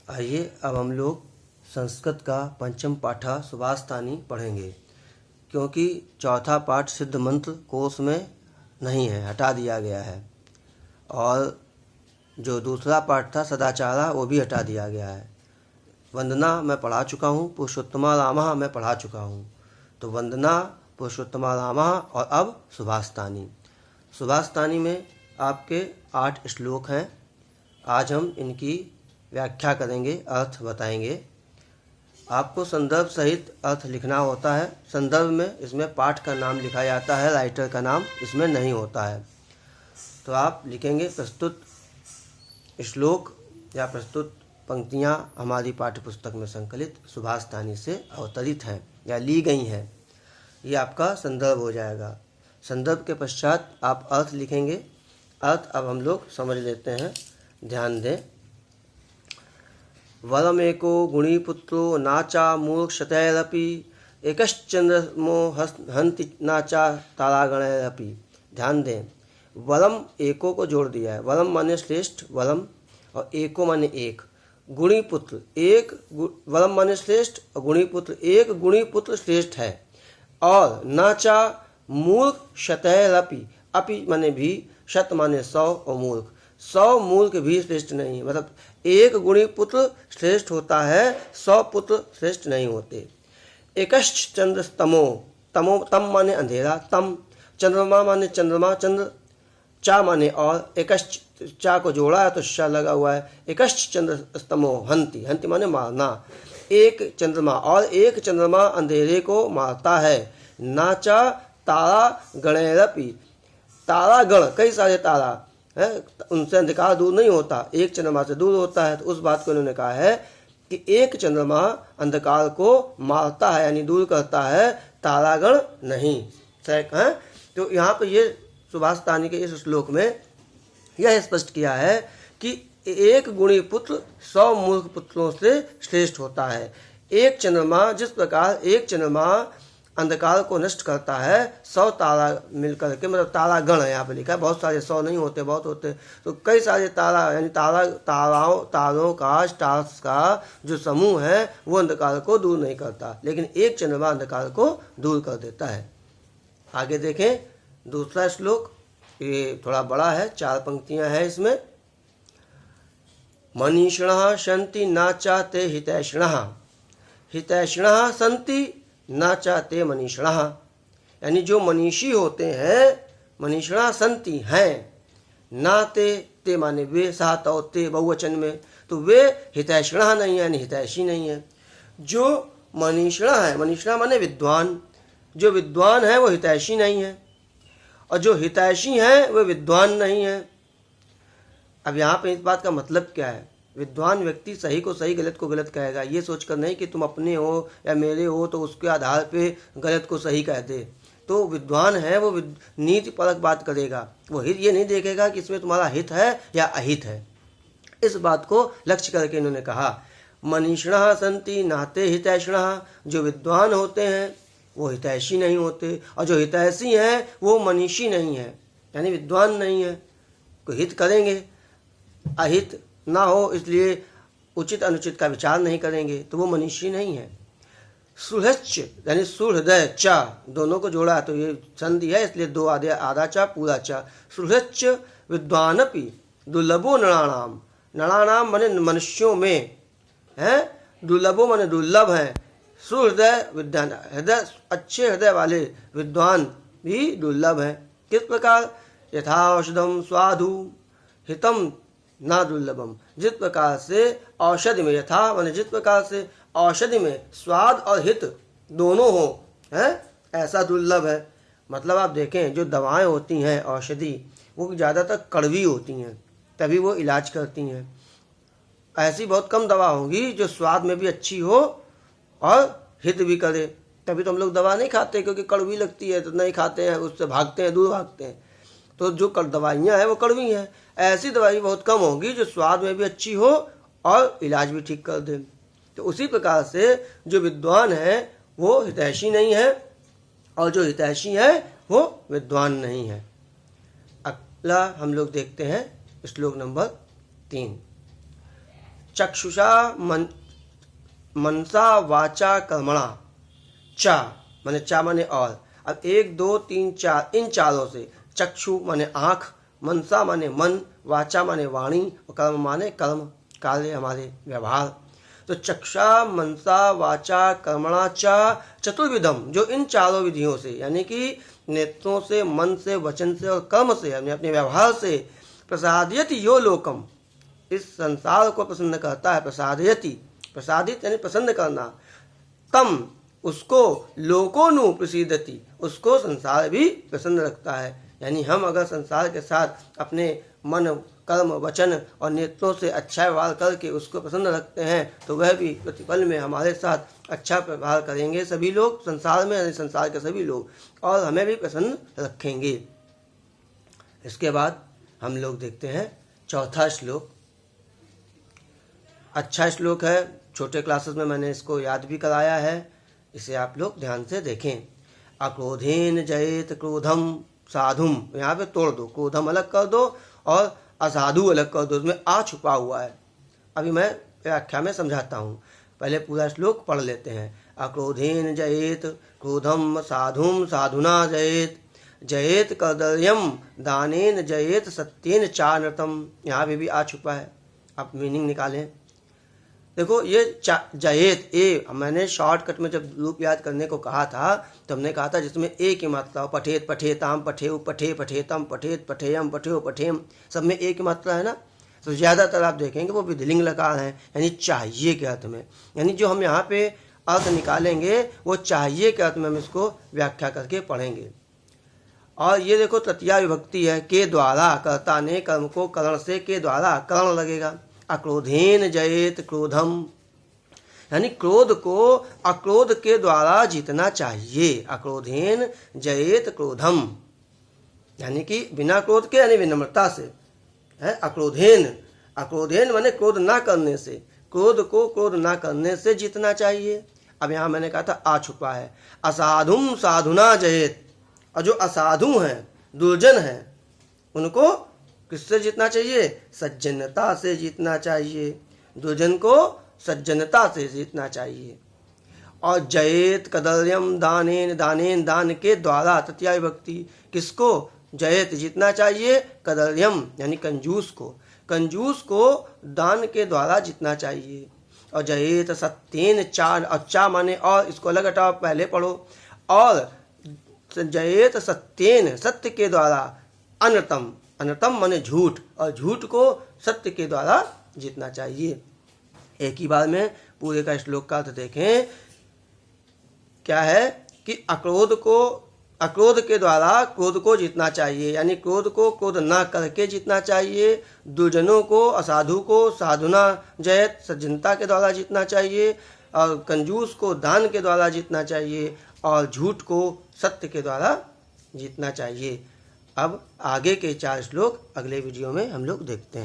आइए अब हम लोग संस्कृत का पंचम पाठा सुभाषतानी पढ़ेंगे, क्योंकि चौथा पाठ सिद्ध मंत्र कोश में नहीं है, हटा दिया गया है। और जो दूसरा पाठ था सदाचारा वो भी हटा दिया गया है। वंदना मैं पढ़ा चुका हूँ, पुरुषोत्तमा रामा मैं पढ़ा चुका हूँ। तो वंदना, पुरुषोत्तमा रामा और अब सुभाषतानी। सुभाषतानी में आपके 8 श्लोक हैं। आज हम इनकी व्याख्या करेंगे, अर्थ बताएंगे। आपको संदर्भ सहित अर्थ लिखना होता है। संदर्भ में इसमें पाठ का नाम लिखा जाता है, राइटर का नाम इसमें नहीं होता है। तो आप लिखेंगे प्रस्तुत श्लोक या प्रस्तुत पंक्तियाँ हमारी पाठ्यपुस्तक में संकलित सुभाषतानी से अवतरित हैं या ली गई हैं। ये आपका संदर्भ हो जाएगा। संदर्भ के पश्चात आप अर्थ लिखेंगे। अर्थ अब हम लोग समझ लेते हैं, ध्यान दें। वरमेको गुणीपुत्रो नाचा मूर्खशतैरपि एकश्चंद्रमो हन्ति नाचा तारागणैरपि। ध्यान दें, वरम एको को जोड़ दिया है। वरम माने श्रेष्ठ, वरम, और एको माने एक। गुणीपुत्र एक, वरम माने श्रेष्ठ और गुणीपुत्र एक, गुणीपुत्र श्रेष्ठ है। और नाचा मूर्ख शतैरपि, अपि माने भी, शत माने 100 और मूर्ख, 100 मूर्ख भी श्रेष्ठ नहीं। मतलब एक गुणी पुत्र श्रेष्ठ होता है, 100 पुत्र श्रेष्ठ नहीं होते। एकश्च चंद्रस्तमो, तमो तम माने अंधेरा, तम। चंद्रमा माने चंद्रमा, चंद्र। चा माने और, एकश्च चा को जोड़ा है तो श लगा हुआ है। एकश्च चंद्रस्तमो हन्ति, हन्ति माने मारना। एक चंद्रमा और एक चंद्रमा अंधेरे को मारता है। नाचा तारा गणैरपि, तारा गण कई सारे तारा है, उनसे अंधकार दूर नहीं होता, एक चंद्रमा से दूर होता है। तो उस बात को उन्होंने कहा है कि एक चंद्रमा अंधकार को मारता है यानी दूर करता है, तारागण नहीं है। तो यहाँ पर ये सुभाषतानी के इस श्लोक में यह स्पष्ट किया है कि एक गुणी पुत्र 100 मूर्ख पुत्रों से श्रेष्ठ होता है। एक चंद्रमा, जिस प्रकार एक चंद्रमा अंधकार को नष्ट करता है, 100 तारा मिलकर के, मतलब तारा गण है यहाँ पे लिखा है, बहुत सारे 100 नहीं होते, बहुत होते। तो कई सारे तारा यानी तारों का, स्टार्स का जो समूह है वो अंधकार को दूर नहीं करता, लेकिन एक चंद्रमा अंधकार को दूर कर देता है। आगे देखें दूसरा श्लोक, ये थोड़ा बड़ा है, 4 पंक्तियां हैं इसमें। मनीषिणः सन्ति न चाते हितैषिणः, हितैषिणः सन्ति न चाहते मनीषिणः, यानी जो मनीषी होते हैं, मनीषिणः सन्ति हैं, नाते ते माने वे, सात और ते बहुवचन में, तो वे हितैषिणः नहीं है यानी हितैषी नहीं है। जो मनीषिणः है, मनीषिणः माने विद्वान, जो विद्वान है वो हितैषी नहीं है, और जो हितैषी हैं वे विद्वान नहीं है। अब यहाँ पे इस बात का मतलब क्या है? विद्वान व्यक्ति सही को सही, गलत को गलत कहेगा, ये सोचकर नहीं कि तुम अपने हो या मेरे हो तो उसके आधार पे गलत को सही कह दे। तो विद्वान है वो नीति परक बात करेगा, वो हित ये नहीं देखेगा कि इसमें तुम्हारा हित है या अहित है। इस बात को लक्ष्य करके इन्होंने कहा मनीषिणः सन्ति नाते हितैषिणः, जो विद्वान होते हैं वो हितैषी नहीं होते, और जो हितैषी हैं वो मनीषी नहीं है यानी विद्वान नहीं है। कोई हित करेंगे, अहित ना हो इसलिए उचित अनुचित का विचार नहीं करेंगे, तो वो मनीषी नहीं है। सुहृच्च यानी सुहृदय, चा दोनों को जोड़ा तो ये संधि है, इसलिए 2 आधे, आधा चा पूरा चा। सुहृच्च विद्वानपि दुर्लभो नराणाम, नराणाम माने मनुष्यों में है, दुर्लभो माने दुर्लभ है। सुहृदय विद्वान, हृदय अच्छे हृदय वाले विद्वान भी दुर्लभ है। किस प्रकार? यथा औषधम स्वाधु हितम ना दुर्लभम, जिस प्रकार से औषधि में, यथा माने जिस प्रकार से औषधि में स्वाद और हित दोनों हो है, ऐसा दुर्लभ है। मतलब आप देखें जो दवाएं होती हैं औषधि, वो ज़्यादातर कड़वी होती हैं, तभी वो इलाज करती हैं। ऐसी बहुत कम दवा होगी जो स्वाद में भी अच्छी हो और हित भी करे, तभी तो हम लोग दवा नहीं खाते, क्योंकि कड़वी लगती है तो नहीं खाते हैं, उससे भागते हैं, दूर भागते हैं। तो जो दवाइयाँ हैं वो कड़वी हैं। ऐसी दवाई बहुत कम होगी जो स्वाद में भी अच्छी हो और इलाज भी ठीक कर दे। तो उसी प्रकार से जो विद्वान है वो हितैषी नहीं है, और जो हितैषी है वो विद्वान नहीं है। अगला हम लोग देखते हैं श्लोक नंबर 3। चक्षुषा मनसा वाचा कर्मणा। चा माने चा माने और। अब 1 2 3 4 इन चारों से, चक्षु माने आँख, मनसा माने मन, वाचा माने वाणी और कर्म माने कर्म, कार्य हमारे व्यवहार। तो चक्षा मनसा वाचा कर्मणा च चतुर्विधम, जो इन चारों विधियों से यानी कि नेत्रों से, मन से, वचन से और कर्म से, यानी अपने व्यवहार से, प्रसादयति यो लोकम, इस संसार को प्रसन्न करता है। प्रसादयति, प्रसादित यानी प्रसन्न करना। तम, उसको, लोकोनु प्रसीदति, उसको संसार भी प्रसन्न रखता है। यानी हम अगर संसार के साथ अपने मन, कर्म, वचन और नेत्रों से अच्छा व्यवहार करके उसको प्रसन्न रखते हैं तो वह भी प्रतिपल में हमारे साथ अच्छा व्यवहार करेंगे सभी लोग संसार में, यानी संसार के सभी लोग, और हमें भी प्रसन्न रखेंगे। इसके बाद हम लोग देखते हैं चौथा श्लोक। अच्छा श्लोक है, छोटे क्लासेस में मैंने इसको याद भी कराया है, इसे आप लोग ध्यान से देखें। अक्रोधेन जयेत क्रोधम साधुम, यहाँ पे तोड़ दो, क्रोधम अलग कर दो और असाधु अलग कर दो, उसमें आ छुपा हुआ है। अभी मैं व्याख्या में समझाता हूँ, पहले पूरा श्लोक पढ़ लेते हैं। अक्रोधेन जयेत क्रोधम साधुम साधुना जयेत, जयेत कर्दर्यम दानेन जयेत सत्येन चानृतम, यहाँ पे भी आ छुपा है। आप मीनिंग निकालें। देखो ये जयेत, ए मैंने शॉर्टकट में जब रूप याद करने को कहा था तो हमने कहा था जिसमें ए की मात्रा हो, पठेत पठेताम पठेउ पठे पठेतम पठेत पठेयम पठेओ पठेम, सब में ए की मात्रा है ना। तो ज़्यादातर आप देखेंगे वो विधिलिंग लकार हैं, यानी चाहिए के अर्थ में। यानी जो हम यहाँ पे अर्थ निकालेंगे वो चाहिए के अर्थ में हम इसको व्याख्या करके पढ़ेंगे। और ये देखो तृतीया विभक्ति है, के द्वारा, कर्ता ने कर्म को करण से के द्वारा, करण लगेगा। अक्रोधेन जयेत क्रोधम, यानी क्रोध को अक्रोध के द्वारा जीतना चाहिए। अक्रोधेन जयेत क्रोधम, यानी कि बिना क्रोध के, यानी विनम्रता से है। अक्रोधेन, अक्रोधेन माने क्रोध ना करने से, क्रोध को क्रोध ना करने से जीतना चाहिए। अब यहाँ मैंने कहा था आ छुपा है। असाधुम साधुना जयेत, और जो असाधु हैं, दुर्जन हैं, उनको किससे जीतना चाहिए? सज्जनता से जीतना चाहिए। दुर्जन को सज्जनता से जीतना चाहिए। और जयेत कदर्यम दानेन, दानेन दान के द्वारा, तृतीया विभक्ति, किसको? जयेत जीतना चाहिए, कदर्यम यानी कंजूस को, कंजूस को दान के द्वारा जीतना चाहिए। और जयेत सत्येन चार, अच्छा माने और, इसको अलग हटाओ, पहले पढ़ो। और जयेत सत्येन, सत्य के द्वारा, अनृतम, अनृतम माने झूठ, और झूठ को सत्य के द्वारा जीतना चाहिए। एक ही बार में पूरे का श्लोक का अर्थ देखें। क्या है कि अक्रोध को, अक्रोध के द्वारा क्रोध को जीतना चाहिए, यानी क्रोध को क्रोध ना करके जीतना चाहिए। दुर्जनों को, असाधु को साधुना जयत, सज्जनता के द्वारा जीतना चाहिए। और कंजूस को दान के द्वारा जीतना चाहिए। और झूठ को सत्य के द्वारा जीतना चाहिए। अब आगे के 4 श्लोक अगले वीडियो में हम लोग देखते हैं।